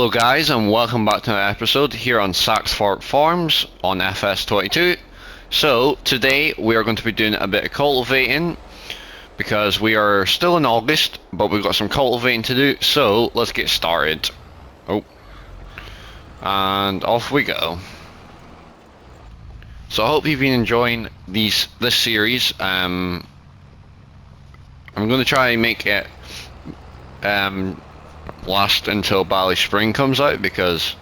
Hello guys, and welcome back to another episode here on Saxthorpe Farms on Fs22. So today we are going to be doing a bit of cultivating because we are still in August, but we've got some cultivating to do, so let's get started. And off we go. So I hope you've been enjoying this series. I'm going to try and make it last until Bally Spring comes out, because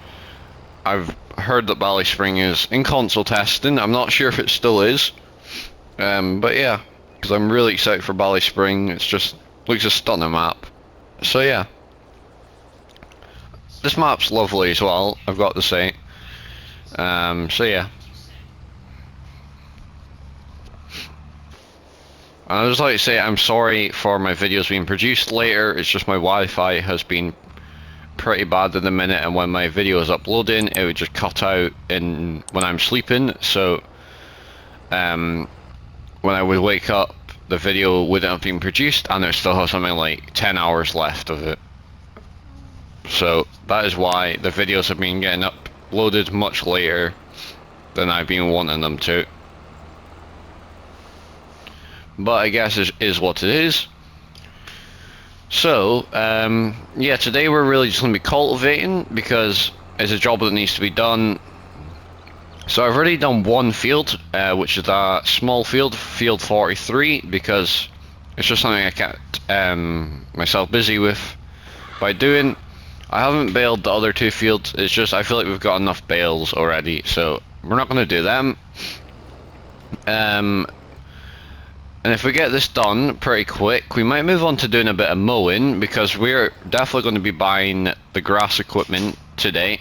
I've heard that Bally Spring is in console testing. I'm not sure if it still is, but yeah, because I'm really excited for Bally Spring. It's just looks a stunning map. So yeah, this map's lovely as well, I've got to say. So yeah, and I'd just like to say I'm sorry for my videos being produced later. It's just my Wi-Fi has been pretty bad at the minute, and when my video is uploading it would just cut out when I'm sleeping. So when I would wake up, the video wouldn't have been produced and it still has something like 10 hours left of it. So that is why the videos have been getting uploaded much later than I've been wanting them to. But I guess it is what it is. So, yeah, today we're really just going to be cultivating because it's a job that needs to be done. So I've already done one field, which is that small field, field 43, because it's just something I kept myself busy with by doing. I haven't baled the other two fields. It's just I feel like we've got enough bales already, so we're not going to do them. And if we get this done pretty quick, we might move on to doing a bit of mowing, because we're definitely going to be buying the grass equipment today.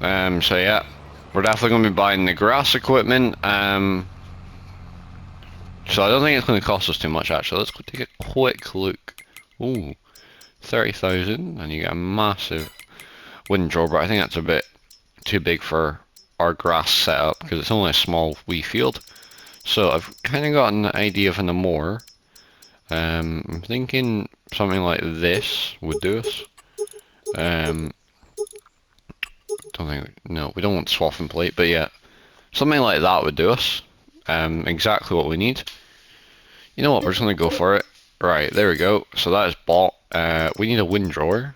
So yeah, we're definitely going to be buying the grass equipment. So I don't think it's going to cost us too much actually. Let's go take a quick look. Ooh, 30,000, and you get a massive windrow, but I think that's a bit too big for our grass setup because it's only a small wee field. So I've kind of got an idea of a mower. I'm thinking something like this would do us. Don't think, no, we don't want swath and plate, but yeah, something like that would do us. Exactly what we need. You know what, we're just gonna go for it. Right, there we go. So that is bought. We need a windrower.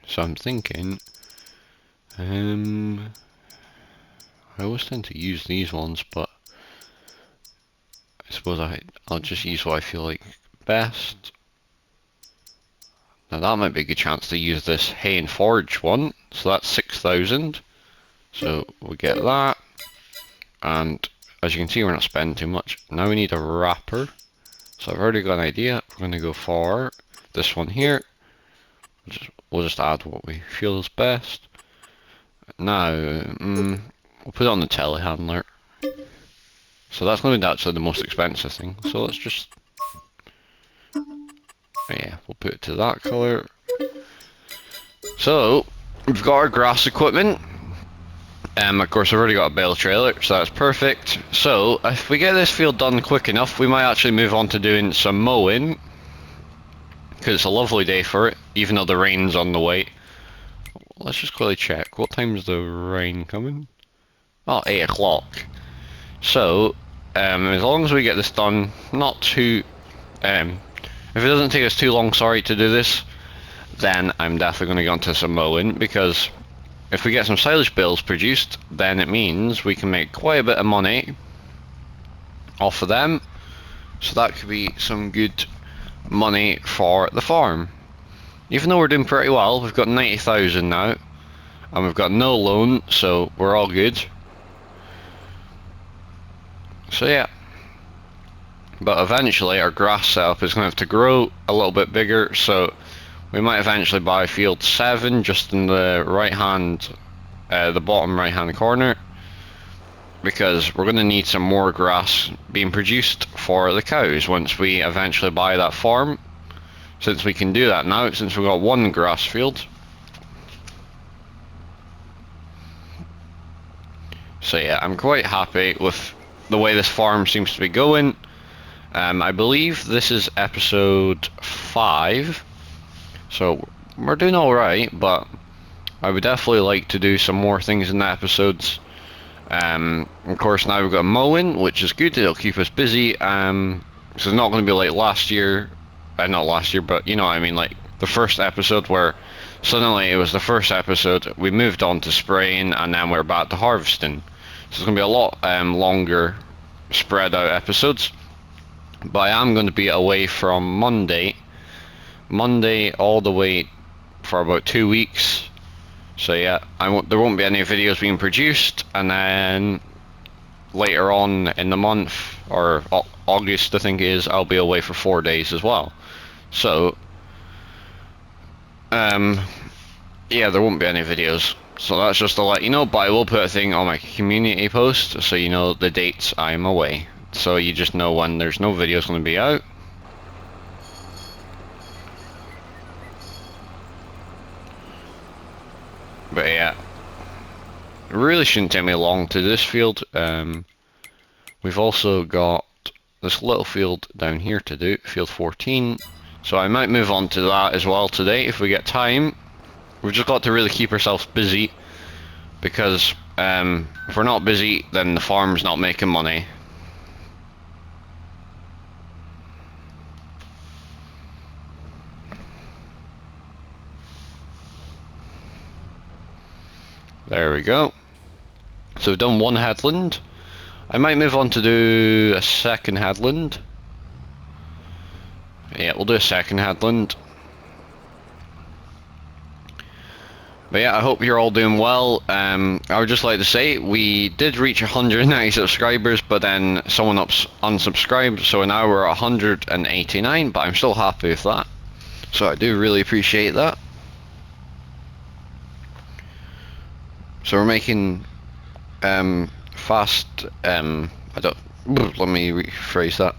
So I'm thinking, I always tend to use these ones, but I suppose I'll just use what I feel like best. Now that might be a good chance to use this hay and forage one. So that's 6,000. So we get that, and as you can see, we're not spending too much. Now we need a wrapper. So I've already got an idea. We're going to go for this one here. We'll just add what we feel is best. Now, we'll put it on the telehandler. So that's going to be actually the most expensive thing. So let's just, yeah, we'll put it to that colour. So we've got our grass equipment. Of course, I've already got a bale trailer, so that's perfect. So if we get this field done quick enough, we might actually move on to doing some mowing, because it's a lovely day for it, even though the rain's on the way. Let's just quickly check. What time's the rain coming? Oh, 8 o'clock. So, as long as we get this done, not too... if it doesn't take us too long, sorry, to do this, then I'm definitely going to go into some mowing, because if we get some silage bales produced, then it means we can make quite a bit of money off of them. So that could be some good money for the farm. Even though we're doing pretty well, we've got 90,000 now, and we've got no loan, so we're all good. So yeah, but eventually our grass setup is going to have to grow a little bit bigger, so we might eventually buy field 7 just in the right hand, the bottom right hand corner, because we're going to need some more grass being produced for the cows once we eventually buy that farm. Since we can do that now, since we've got one grass field. So yeah, I'm quite happy with the way this farm seems to be going. I believe this is episode 5, so we're doing alright, but I would definitely like to do some more things in the episodes. Of course, now we've got mowing, which is good. It'll keep us busy. So it's not going to be like last year, not last year, but you know what I mean, like the first episode where suddenly it was the first episode, we moved on to spraying, and then we're back to harvesting. So it's going to be a lot longer, spread out episodes. But I am going to be away from Monday all the way for about 2 weeks. So yeah, there won't be any videos being produced, and then later on in the month, or August I think it is, I'll be away for 4 days as well. So yeah, there won't be any videos. So that's just to let you know, but I will put a thing on my community post so you know the dates I'm away. So you just know when there's no videos going to be out. But yeah, it really shouldn't take me long to do this field. We've also got this little field down here to do, field 14. So I might move on to that as well today if we get time. We've just got to really keep ourselves busy, because if we're not busy, then the farm's not making money. There we go. So we've done one headland. I might move on to do a second headland. Yeah, we'll do a second headland. But yeah, I hope you're all doing well. I would just like to say, we did reach 190 subscribers, but then someone unsubscribed, so now we're 189, but I'm still happy with that. So I do really appreciate that. So we're making let me rephrase that.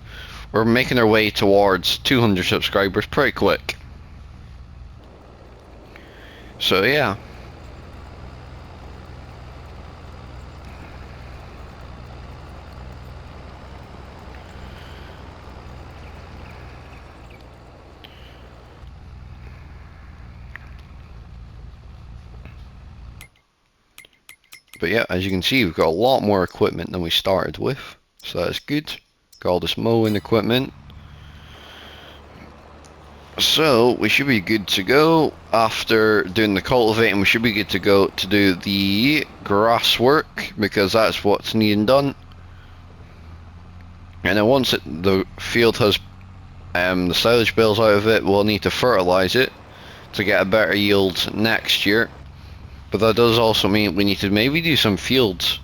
We're making our way towards 200 subscribers pretty quick. So yeah. But yeah, as you can see, we've got a lot more equipment than we started with, so that's good. Got all this mowing equipment. So we should be good to go. After doing the cultivating, we should be good to go to do the grass work, because that's what's needing done. And then once the field has the silage bales out of it, we'll need to fertilise it to get a better yield next year. But that does also mean we need to maybe do some field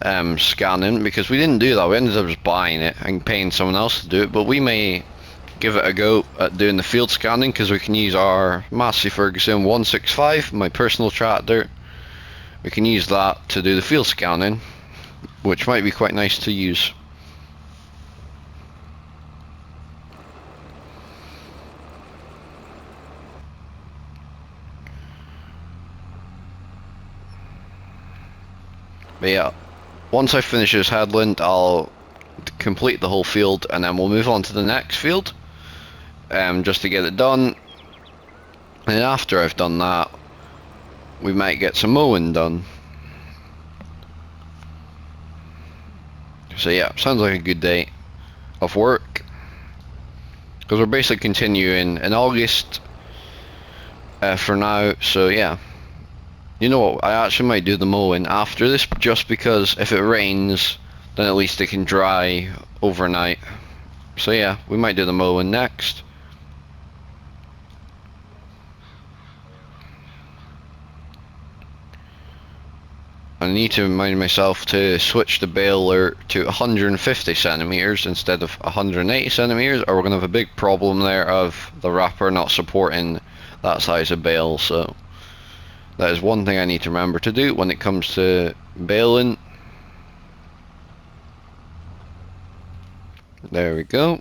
scanning, because we didn't do that. We ended up just buying it and paying someone else to do it. But we may give it a go at doing the field scanning, because we can use our Massey Ferguson 165, my personal tractor. We can use that to do the field scanning, which might be quite nice to use. But yeah, once I finish this headland, I'll complete the whole field, and then we'll move on to the next field, just to get it done. And after I've done that, we might get some mowing done. So yeah, sounds like a good day of work, because we're basically continuing in August for now. So yeah. You know what, I actually might do the mowing after this, just because if it rains, then at least it can dry overnight. So yeah, we might do the mowing next. I need to remind myself to switch the baler to 150 centimeters instead of 180 centimeters, or we're going to have a big problem there of the wrapper not supporting that size of bale. So that is one thing I need to remember to do when it comes to baling. There we go.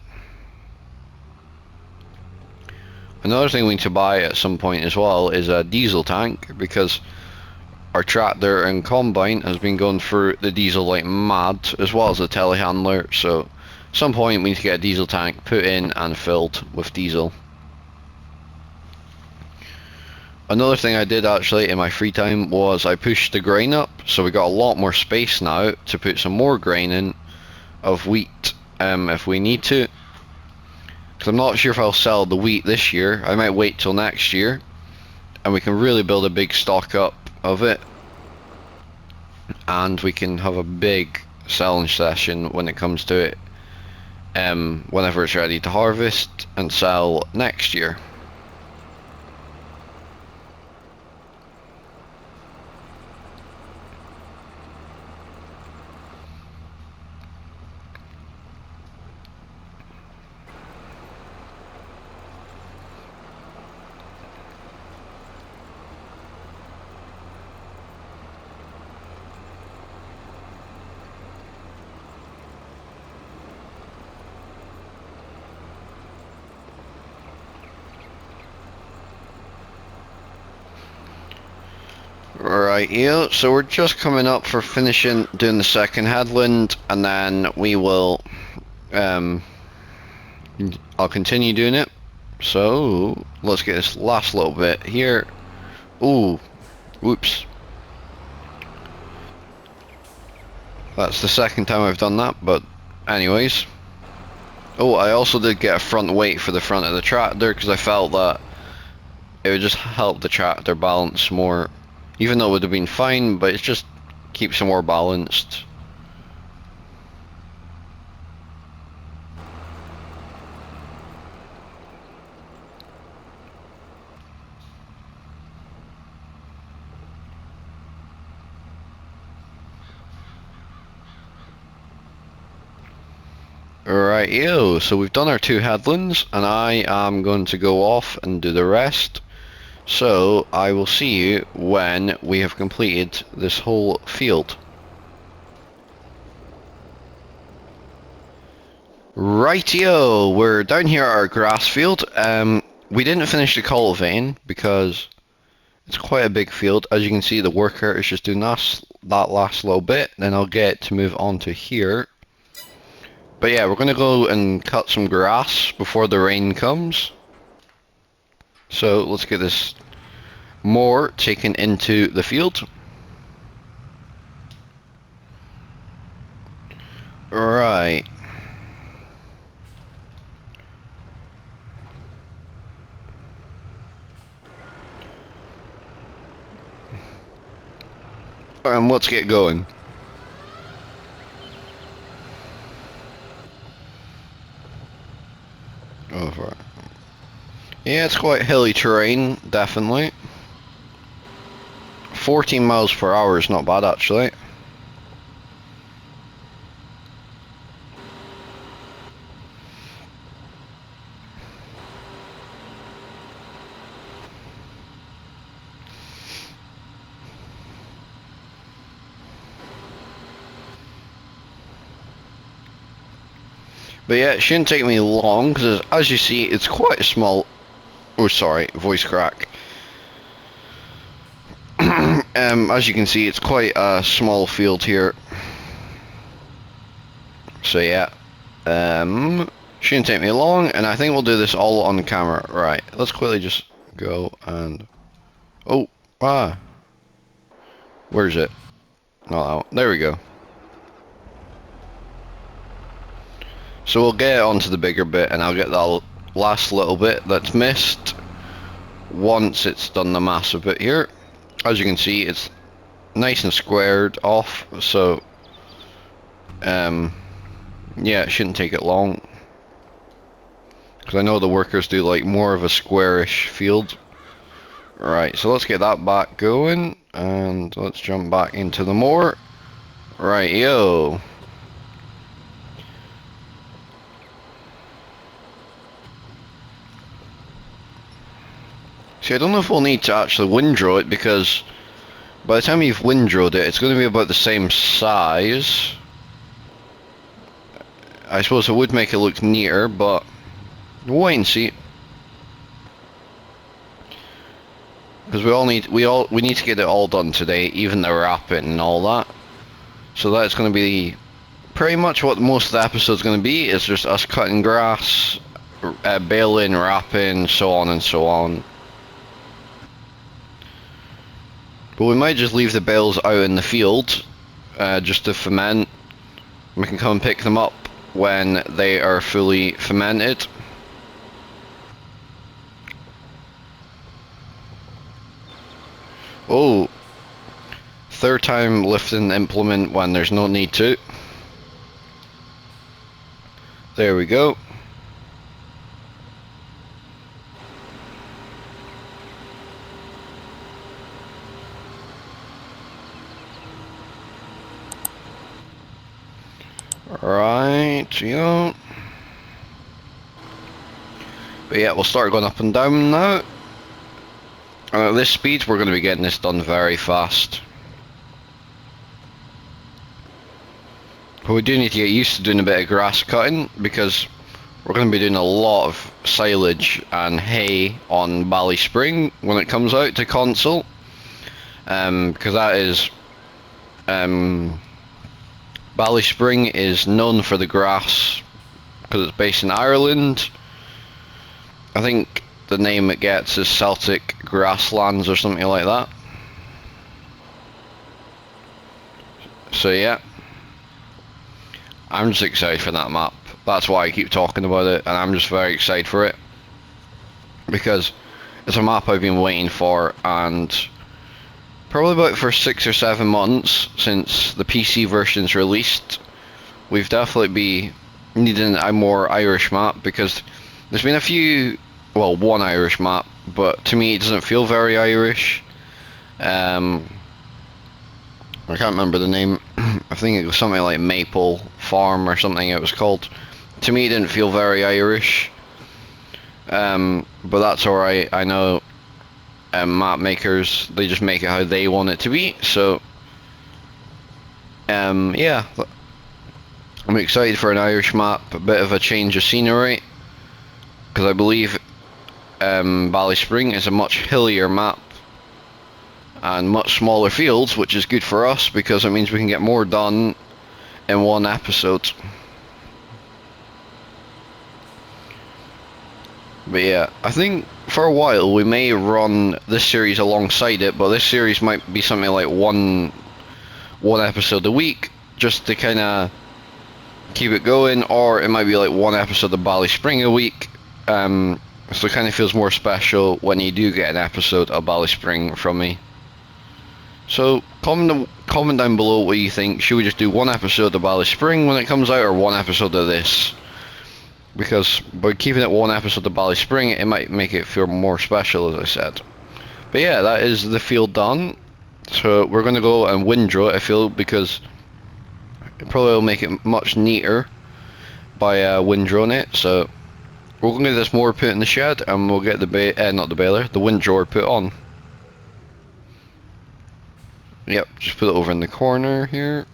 Another thing we need to buy at some point as well is a diesel tank, because our tractor and combine has been going through the diesel like mad, as well as the telehandler. So some point we need to get a diesel tank put in and filled with diesel. Another thing I did actually in my free time was I pushed the grain up, so we got a lot more space now to put some more grain in of wheat if we need to. Because I'm not sure if I'll sell the wheat this year. I might wait till next year, and we can really build a big stock up of it, and we can have a big selling session when it comes to it, whenever it's ready to harvest and sell next year. Right, yeah, so we're just coming up for finishing doing the second headland, and then we will, I'll continue doing it. So, let's get this last little bit here. Ooh, whoops. That's the second time I've done that, but anyways. Oh, I also did get a front weight for the front of the tractor, because I felt that it would just help the tractor balance more. Even though it would have been fine, but it just keeps it more balanced. Right, yo, so we've done our 2 headlands, and I am going to go off and do the rest. So, I will see you when we have completed this whole field. Rightio, we're down here at our grass field. We didn't finish the cultivating because it's quite a big field. As you can see, the worker is just doing that last little bit, then I'll get to move on to here. But yeah, we're going to go and cut some grass before the rain comes. So let's get this mower taken into the field. Right. Let's get going. Over. Yeah, it's quite hilly terrain, definitely. 14 miles per hour is not bad, actually. But yeah, it shouldn't take me long, because as you see, it's quite a small... Oh, sorry, voice crack. As you can see, it's quite a small field here. So yeah, shouldn't take me long, and I think we'll do this all on camera. Right, let's quickly just go and... Oh, where's it? Oh, there we go. So we'll get onto the bigger bit, and I'll get that last little bit that's missed once it's done the massive bit here. As you can see, it's nice and squared off, so yeah, it shouldn't take it long, because I know the workers do like more of a squarish field. Right, so let's get that back going, and let's jump back into the mower. Right, yo. See, I don't know if we'll need to actually windrow it, because by the time you've windrowed it, it's going to be about the same size. I suppose it would make it look neater, but we'll wait and see. Because we need to get it all done today, even the wrapping and all that. So that's going to be pretty much what most of the episode's going to be is just us cutting grass, baling, wrapping, so on and so on. But we might just leave the bales out in the field, just to ferment. We can come and pick them up when they are fully fermented. Oh, third time lifting the implement when there's no need to. There we go. Right, yeah. But yeah, we'll start going up and down now. And at this speed, we're going to be getting this done very fast. But we do need to get used to doing a bit of grass cutting, because we're going to be doing a lot of silage and hay on Bally Spring when it comes out to console. Because that is... Bally Spring is known for the grass, because it's based in Ireland. I think the name it gets is Celtic Grasslands or something like that. So yeah, I'm just excited for that map. That's why I keep talking about it, and I'm just very excited for it, because it's a map I've been waiting for, and probably about for 6 or 7 months since the PC version's released. We've definitely be needing a more Irish map, because there's been a few, well, one Irish map, but to me it doesn't feel very Irish. I can't remember the name. I think it was something like Maple Farm or something it was called. To me it didn't feel very Irish. But that's alright. I know map makers, they just make it how they want it to be. So yeah, I'm excited for an Irish map, a bit of a change of scenery, because I believe Bally Spring is a much hillier map and much smaller fields, which is good for us because it means we can get more done in one episode. But yeah, I think for a while we may run this series alongside it, but this series might be something like one episode a week, just to kind of keep it going, or it might be like one episode of Bally Spring a week. So it kind of feels more special when you do get an episode of Bally Spring from me. So comment down below what you think. Should we just do one episode of Bally Spring when it comes out, or one episode of this? Because by keeping it one episode of Bally Spring, it might make it feel more special, as I said. But yeah, that is the field done. So we're going to go and windrow it, I feel, because it probably will make it much neater by windrowing it. So we're going to get this mower put in the shed, and we'll get the not the baler, the windrower put on. Yep, just put it over in the corner here.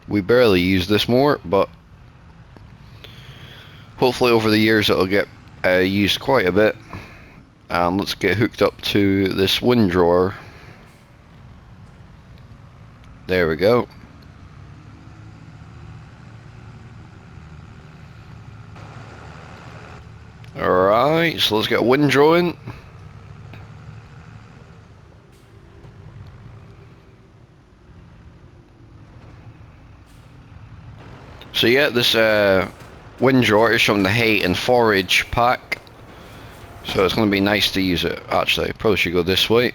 We barely use this mower, but hopefully over the years it'll get used quite a bit. Let's get hooked up to this windrower. There we go. Alright, so let's get windrowing. So yeah, this windrower is from the hay and forage pack, so it's going to be nice to use it. Actually, I probably should go this way.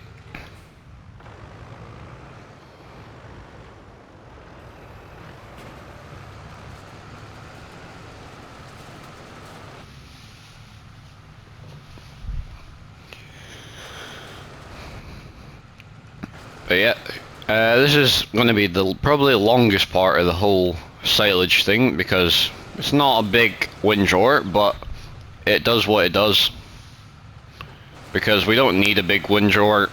But yeah, this is going to be the probably the longest part of the whole silage thing, because it's not a big windrower, but it does what it does. Because we don't need a big windrower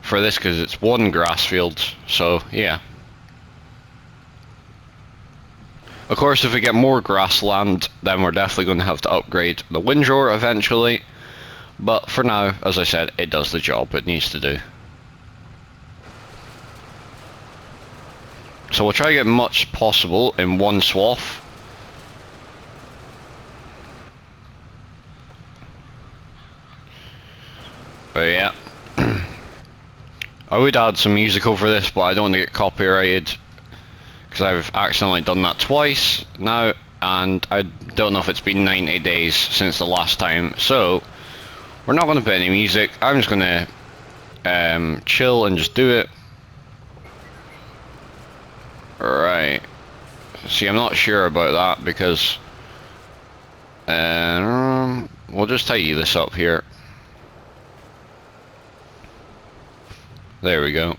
for this, because it's one grass field. So yeah. Of course, if we get more grassland, then we're definitely going to have to upgrade the windrower eventually. But for now, as I said, it does the job it needs to do. So we'll try to get much possible in one swath. But yeah. I would add some music over this, but I don't want to get copyrighted, because I've accidentally done that twice now, and I don't know if it's been 90 days since the last time, so we're not going to put any music. I'm just going to chill and just do it. Right. See, I'm not sure about that, because we'll just tidy this up here. There we go.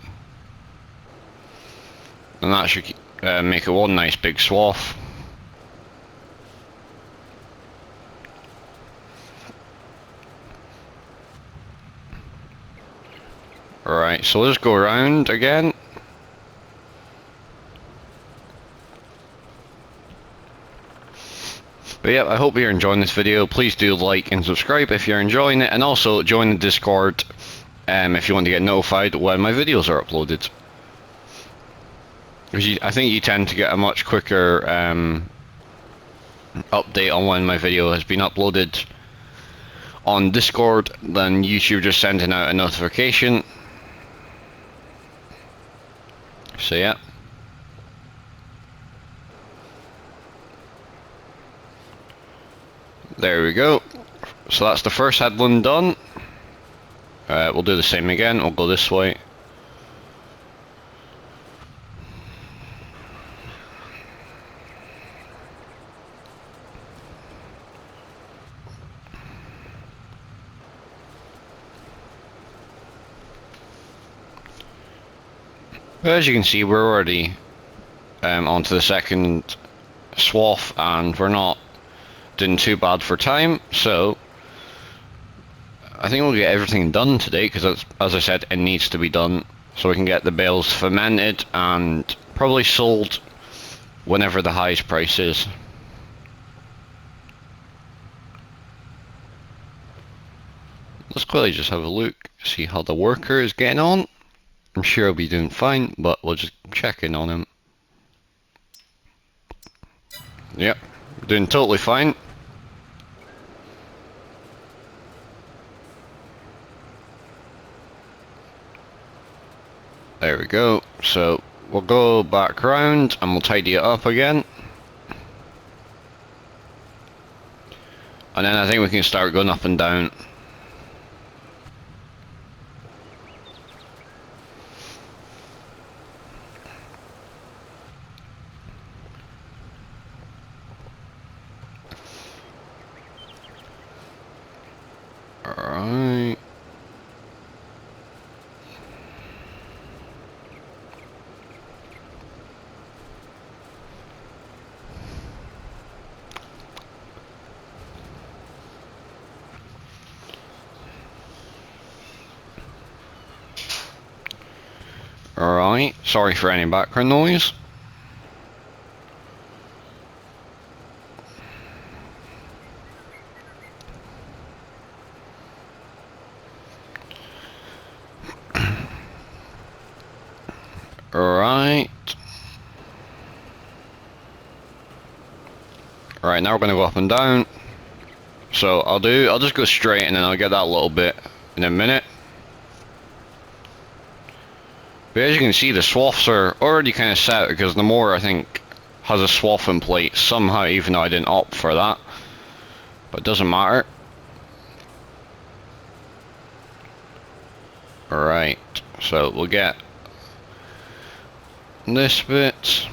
And that should make it one nice big swath. Alright, so let's go around again. But yeah, I hope you're enjoying this video. Please do like and subscribe if you're enjoying it, and also join the Discord if you want to get notified when my videos are uploaded. I think you tend to get a much quicker update on when my video has been uploaded on Discord than YouTube just sending out a notification. So yeah. There we go. So that's the first headland done. We'll do the same again. We'll go this way. As you can see, we're already onto the second swath, and we're not doing too bad for time, so I think we'll get everything done today, because as I said, it needs to be done so we can get the bales fermented and probably sold whenever the highest price is. Let's quickly just have a look, see how the worker is getting on. I'm sure he'll be doing fine, but we'll just check in on him. Yep, doing totally fine. There we go. So we'll go back around and we'll tidy it up again. And then I think we can start going up and down. Alright. Alright, sorry for any background noise. Right. Right, now we're gonna go up and down. So I'll just go straight and then I'll get that little bit in a minute. But as you can see, the swaths are already kind of set, because the mower, I think, has a swathing plate somehow, even though I didn't opt for that. But it doesn't matter. Alright, so we'll get this bit.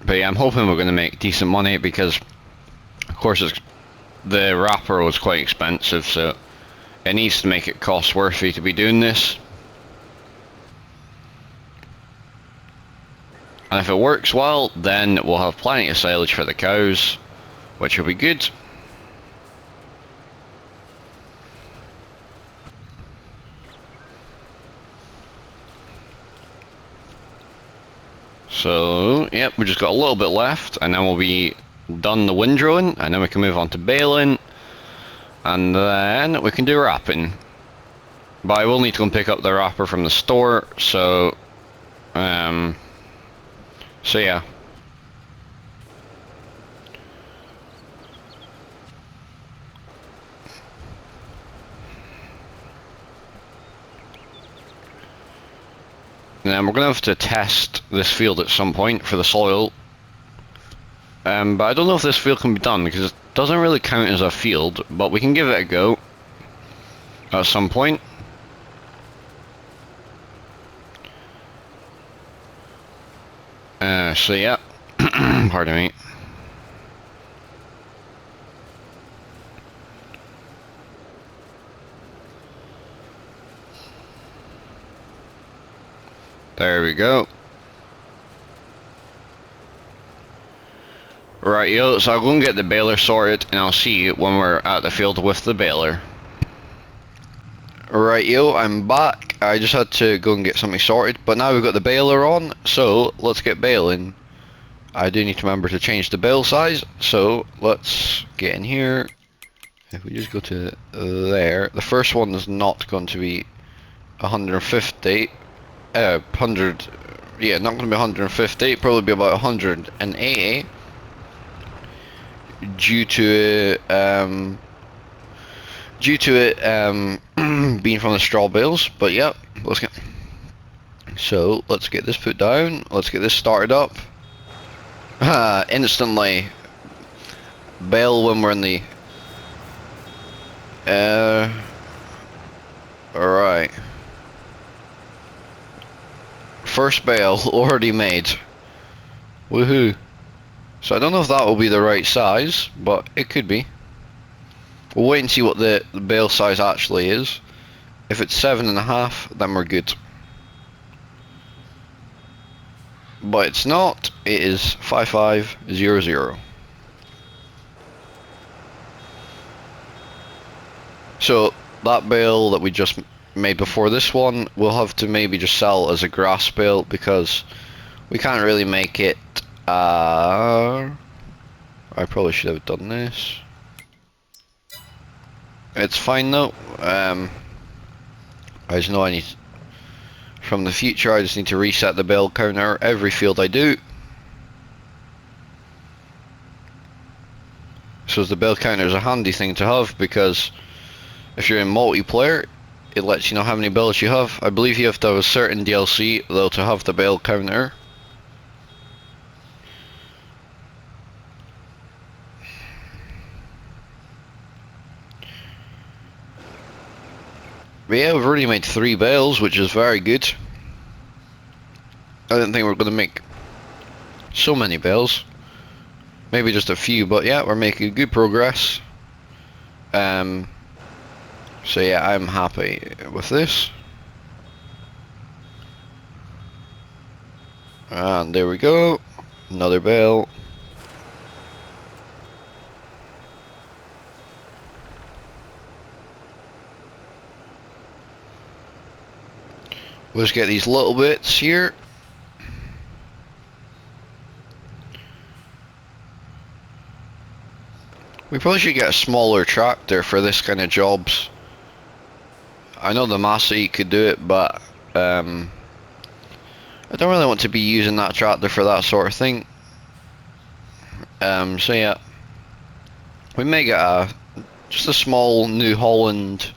But yeah, I'm hoping we're going to make decent money, because of course the wrapper was quite expensive, so it needs to make it cost worthy to be doing this. And if it works well, then we'll have plenty of silage for the cows, which will be good. So, yep, we just got a little bit left, and then we'll be done the windrowing, and then we can move on to baling, and then we can do wrapping. But I will need to go and pick up the wrapper from the store, so So yeah. And then we're going to have to test this field at some point for the soil. But I don't know if this field can be done because it doesn't really count as a field, but we can give it a go at some point. So yeah, pardon me. There we go. Right, yo, so I'll go and get the baler sorted, and I'll see you when we're at the field with the baler. Right, yo, I'm back. I just had to go and get something sorted, but now we've got the baler on, so let's get baling. I do need to remember to change the bale size, so let's get in here. If we just go to there, the first one is not going to be 150, 100, yeah, not going to be 150, probably be about 180. Due to it being from the straw bales, but yeah, let's get this put down. Let's get this started up. Instantly bale when we're in the alright. First bale already made. Woohoo. So I don't know if that will be the right size, but it could be. We'll wait and see what the bale size actually is. If it's 7.5, then we're good. But it's not. It is 5500. So that bale that we just made before this one, we'll have to maybe just sell as a grass bale because we can't really make it. I probably should have done this. It's fine though. I just know I need, from the future, I just need to reset the bale counter every field I do. So the bale counter is a handy thing to have because if you're in multiplayer, it lets you know how many bales you have. I believe you have to have a certain DLC though to have the bale counter. But yeah, we've already made 3 bales, which is very good. I didn't think we were going to make so many bales. Maybe just a few, but yeah, we're making good progress. So yeah, I'm happy with this. And there we go. Another bale. We'll just get these little bits here. We probably should get a smaller tractor for this kind of jobs. I know the Massey could do it, but I don't really want to be using that tractor for that sort of thing. So yeah, we may get just a small New Holland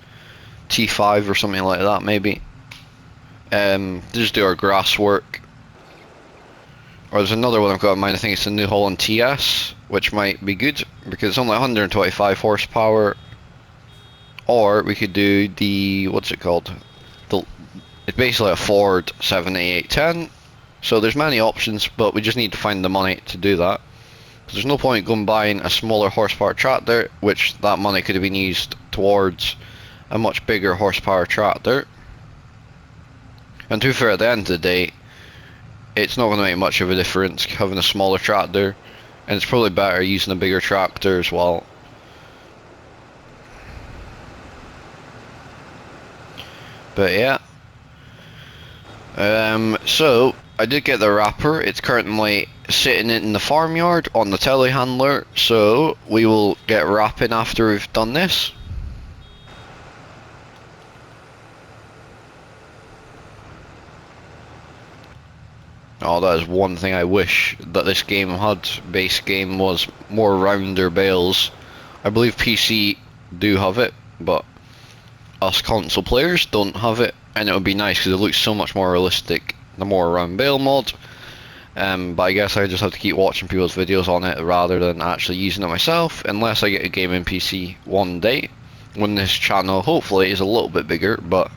T5 or something like that, maybe. Just do our grass work. Or there's another one I've got in mind. I think it's the New Holland TS, which might be good because it's only 125 horsepower. Or we could do the, what's it called? It's basically a Ford 78810. So there's many options, but we just need to find the money to do that. Because there's no point going buying a smaller horsepower tractor, which that money could have been used towards a much bigger horsepower tractor. And to be fair, at the end of the day, it's not going to make much of a difference having a smaller tractor, and it's probably better using a bigger tractor as well. But yeah. So I did get the wrapper. It's currently sitting in the farmyard on the telehandler, so we will get wrapping after we've done this. Oh, that is one thing I wish that this game had. Base game was more rounder bales. I believe PC do have it, but us console players don't have it, and it would be nice because it looks so much more realistic, the more round bale mod. But I guess I just have to keep watching people's videos on it rather than actually using it myself, unless I get a gaming PC one day, when this channel hopefully is a little bit bigger. But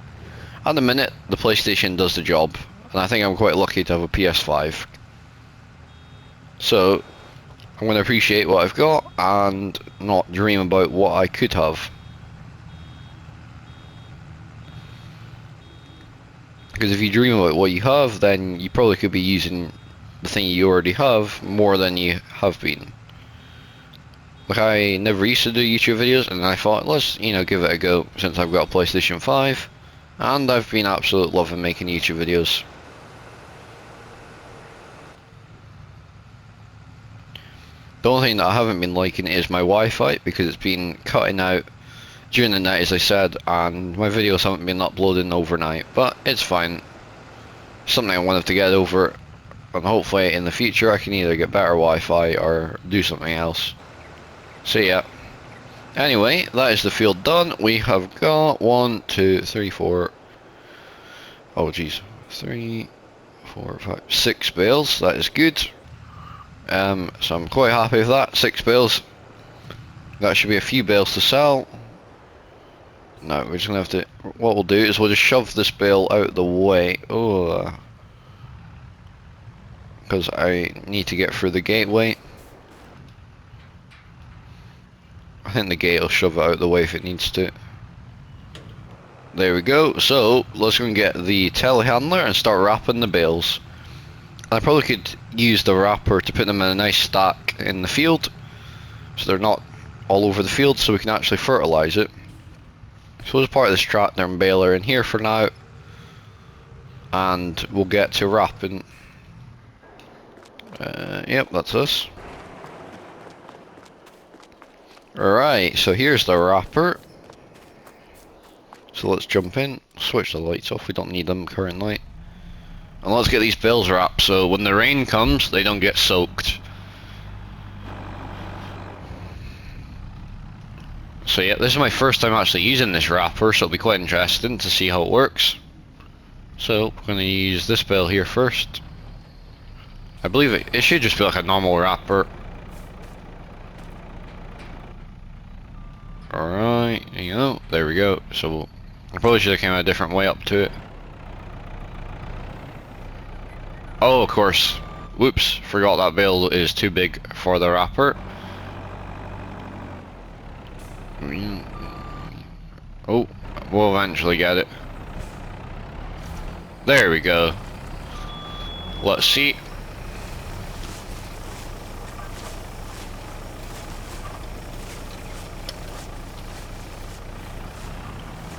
at the minute, the PlayStation does the job, and I think I'm quite lucky to have a PS5. So I'm going to appreciate what I've got and not dream about what I could have. Because if you dream about what you have, then you probably could be using the thing you already have more than you have been. Like, I never used to do YouTube videos, and I thought, let's, give it a go since I've got a PlayStation 5, and I've been absolutely loving making YouTube videos. The only thing that I haven't been liking is my Wi-Fi, because it's been cutting out during the night, as I said, and my videos haven't been uploading overnight, but it's fine. Something I wanted to get over, and hopefully in the future I can either get better Wi-Fi or do something else. So yeah. Anyway, that is the field done. We have got 1, 2, 3, 4. Oh jeez. 3, 4, 5, 6 bales. That is good. So I'm quite happy with that. 6 bales. That should be a few bales to sell. No, we're just gonna have to. What we'll do is we'll just shove this bale out the way. Oh, because I need to get through the gateway. I think the gate will shove it out the way if it needs to. There we go. So let's go and get the telehandler and start wrapping the bales. I probably could use the wrapper to put them in a nice stack in the field, so they're not all over the field, so we can actually fertilize it. So as part of this tractor and baler in here for now, and we'll get to wrapping. Yep, that's us. Alright, so here's the wrapper. So let's jump in, switch the lights off, we don't need them currently. And let's get these bales wrapped so when the rain comes, they don't get soaked. So yeah, this is my first time actually using this wrapper, so it'll be quite interesting to see how it works. So, we're going to use this bale here first. I believe it should just be like a normal wrapper. Alright, there we go. So, I probably should have came a different way up to it. Oh, of course. Whoops, forgot that bale is too big for the wrapper. Oh, we'll eventually get it. There we go. Let's see.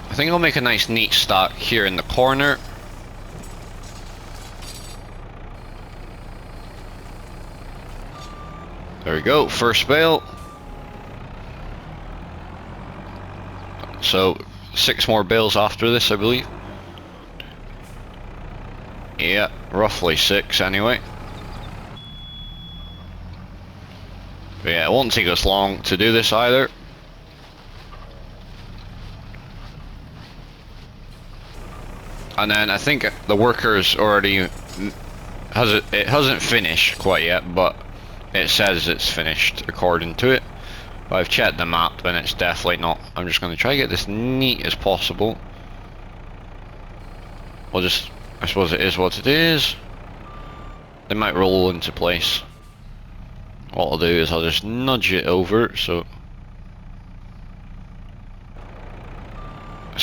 I think I'll make a nice neat stack here in the corner. There we go, first bale. So 6 more bales after this, I believe. Yeah, roughly 6 anyway. But yeah, it won't take us long to do this either. And then I think the workers already it hasn't finished quite yet, but it says it's finished according to it. But I've checked the map and it's definitely not. I'm just going to try to get this neat as possible. We'll just, I suppose it is what it is. They might roll into place. What I'll do is I'll just nudge it over so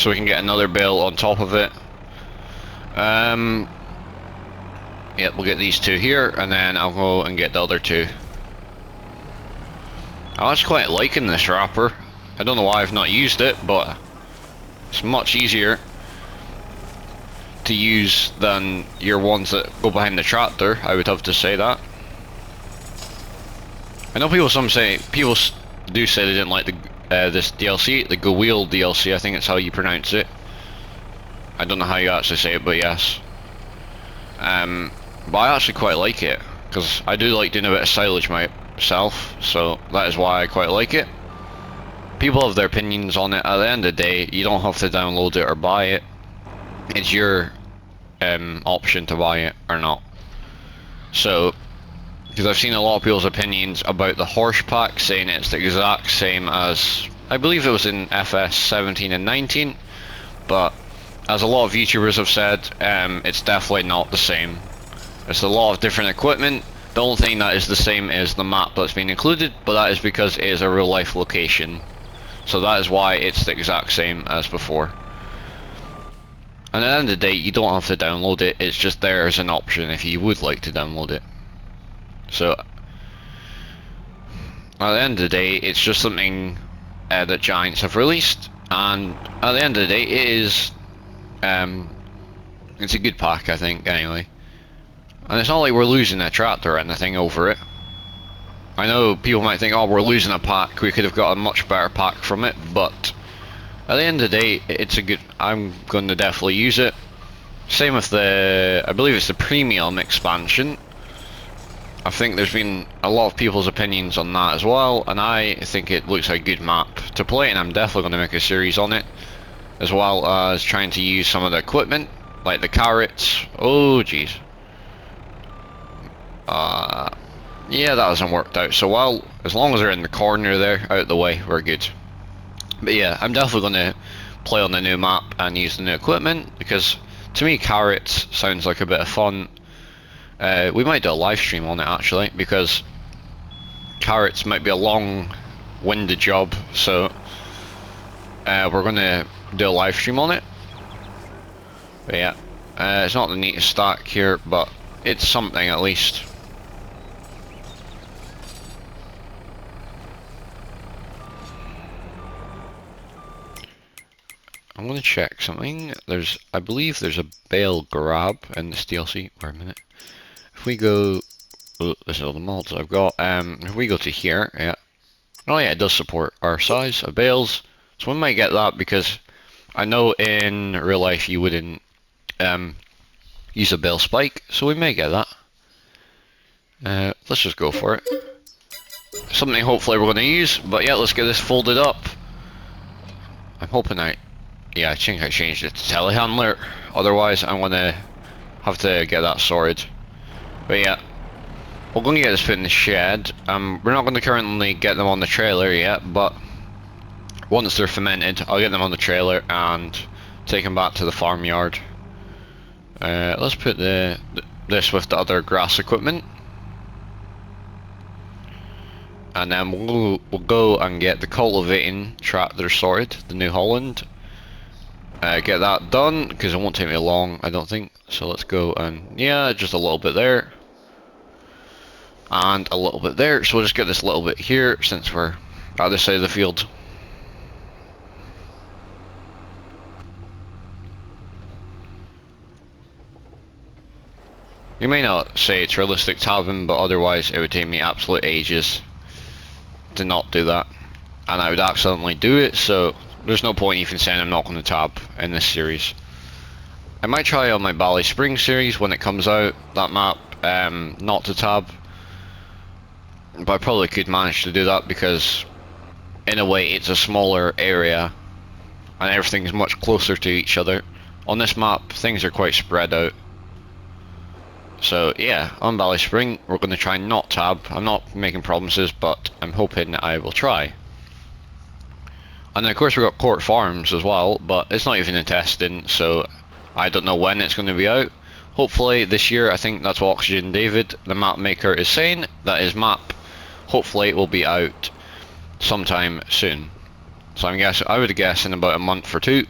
we can get another bale on top of it. Yep, we'll get these 2 here, and then I'll go and get the other 2. I was quite liking this wrapper. I don't know why I've not used it, but it's much easier to use than your ones that go behind the tractor. I would have to say that. I know people do say they didn't like the this DLC, the Go Wheel DLC. I think it's how you pronounce it. I don't know how you actually say it, but yes. but I actually quite like it, because I do like doing a bit of silage myself, so that is why I quite like it. People have their opinions on it. At the end of the day, you don't have to download it or buy it. It's your option to buy it or not. So, because I've seen a lot of people's opinions about the horse pack, saying it's the exact same as, I believe it was in FS17 and 19, but as a lot of YouTubers have said, it's definitely not the same. It's a lot of different equipment. The only thing that is the same is the map that's been included, but that is because it is a real life location. So that is why it's the exact same as before. And at the end of the day, you don't have to download it, it's just there as an option if you would like to download it. So, at the end of the day, it's just something that Giants have released, and at the end of the day, it is, it's a good pack, I think, anyway. And it's not like we're losing a tractor or anything over it. I know people might think, oh, we're losing a pack, we could have got a much better pack from it, but at the end of the day, it's a good, I'm going to definitely use it. Same with the, I believe it's the premium expansion. I think there's been a lot of people's opinions on that as well, and I think it looks like a good map to play, and I'm definitely going to make a series on it, as well as trying to use some of the equipment, like the carrots. Oh jeez. Yeah, that hasn't worked out so well. As long as they're in the corner there, out of the way, we're good. But yeah, I'm definitely going to play on the new map and use the new equipment, because to me carrots sounds like a bit of fun. We might do a live stream on it actually, because carrots might be a long-winded job, so we're going to do a live stream on it. But yeah, it's not the neatest stack here, but it's something at least. I'm going to check something. I believe there's a bale grab in this DLC. Wait a minute. If we go, oh, this is all the mods I've got. If we go to here, yeah. Oh yeah, it does support our size of bales. So we might get that, because I know in real life you wouldn't use a bale spike, so we may get that. Let's just go for it. Something hopefully we're going to use, but yeah, let's get this folded up. I'm hoping yeah, I think I changed it to telehandler, otherwise I'm going to have to get that sorted. But yeah, we're going to get this put in the shed. We're not going to currently get them on the trailer yet, but once they're fermented, I'll get them on the trailer and take them back to the farmyard. Let's put this with the other grass equipment. And then we'll go and get the cultivating tractor sorted, the New Holland. Get that done, because it won't take me long, I don't think. So let's go and, yeah, just a little bit there. And a little bit there, so we'll just get this little bit here, since we're at this side of the field. You may not say it's realistic to have them, but otherwise it would take me absolute ages to not do that. And I would accidentally do it, so there's no point even saying I'm not going to tab in this series. I might try on my Bally Spring series when it comes out, that map, not to tab. But I probably could manage to do that, because in a way it's a smaller area and everything's much closer to each other. On this map things are quite spread out. So yeah, on Bally Spring we're going to try not tab. I'm not making promises, but I'm hoping that I will try. And then of course we've got Court Farms as well, but it's not even in testing, so I don't know when it's going to be out. Hopefully this year. I think that's what Oxygen David, the map maker, is saying, that his map hopefully it will be out sometime soon. So I would guess in about a month or two.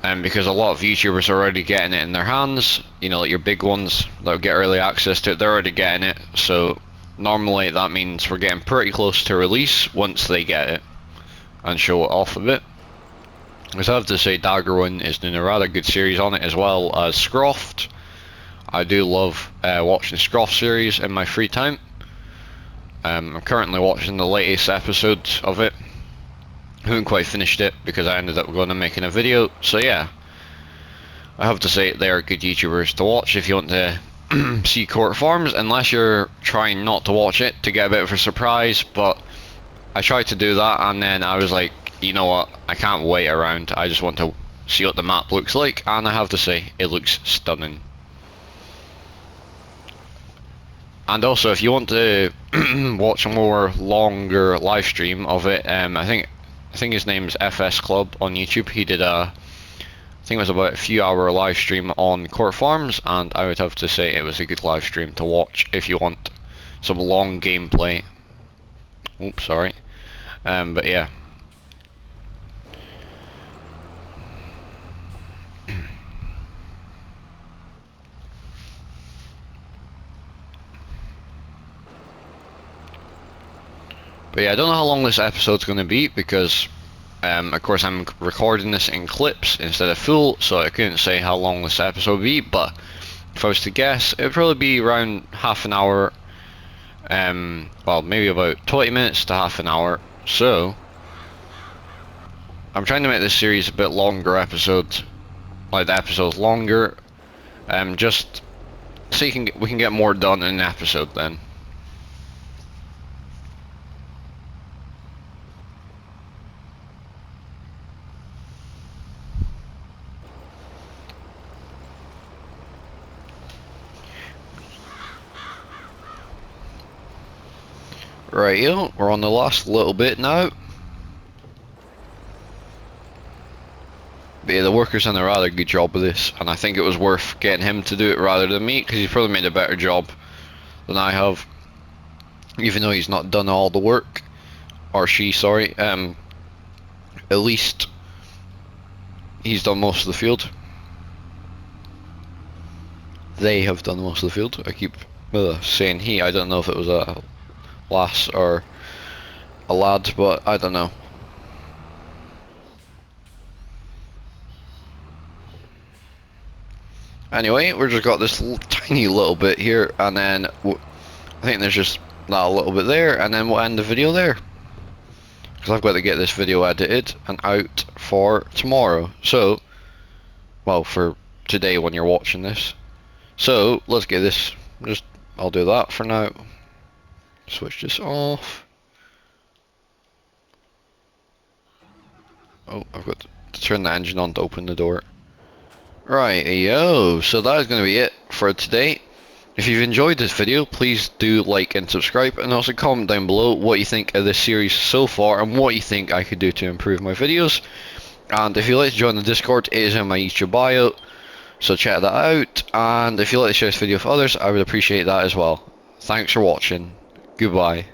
And because a lot of YouTubers are already getting it in their hands, you know, like your big ones that will get early access to it, they're already getting it. So normally that means we're getting pretty close to release once they get it and show it off a bit. Because I have to say, Daggerwin is doing a rather good series on it, as well as Scroft. I do love watching the Scroft series in my free time. I'm currently watching the latest episode of it. I haven't quite finished it because I ended up going and making a video, so yeah. I have to say they are good YouTubers to watch if you want to see Court Farms, unless you're trying not to watch it to get a bit of a surprise. But I tried to do that, and then I was like, you know what, I can't wait around, I just want to see what the map looks like, and I have to say, it looks stunning. And also, if you want to watch a more longer live stream of it, I think his name's FS Club on YouTube. He did I think it was about a few hour live stream on Court Farms, and I would have to say it was a good live stream to watch if you want some long gameplay. Oops, sorry. But yeah. But yeah, I don't know how long this episode's going to be because, of course, I'm recording this in clips instead of full, so I couldn't say how long this episode would be. But if I was to guess, it would probably be around half an hour. Well, maybe about 20 minutes to half an hour. So I'm trying to make this series a bit longer episodes, like the episodes longer, just so we can get more done in an episode then. Right, we're on the last little bit now. But yeah, the worker's done a rather good job of this, and I think it was worth getting him to do it rather than me, because he's probably made a better job than I have. Even though he's not done all the work, or she, sorry, at least he's done most of the field. They have done most of the field. I keep saying he, I don't know if it was a lass or a lad, but I don't know. Anyway, we've just got this tiny little bit here, and then I think there's just that little bit there, and then we'll end the video there, because I've got to get this video edited and out for tomorrow. So, well, for today when you're watching this. So let's get this. I'll do that for now. Switch this off. Oh, I've got to turn the engine on to open the door. Right, yo, so that is going to be it for today. If you've enjoyed this video, please do like and subscribe, and also comment down below what you think of this series so far and what you think I could do to improve my videos. And if you'd like to join the Discord, it is in my YouTube bio, so check that out. And if you'd like to share this video with others, I would appreciate that as well. Thanks for watching. Goodbye.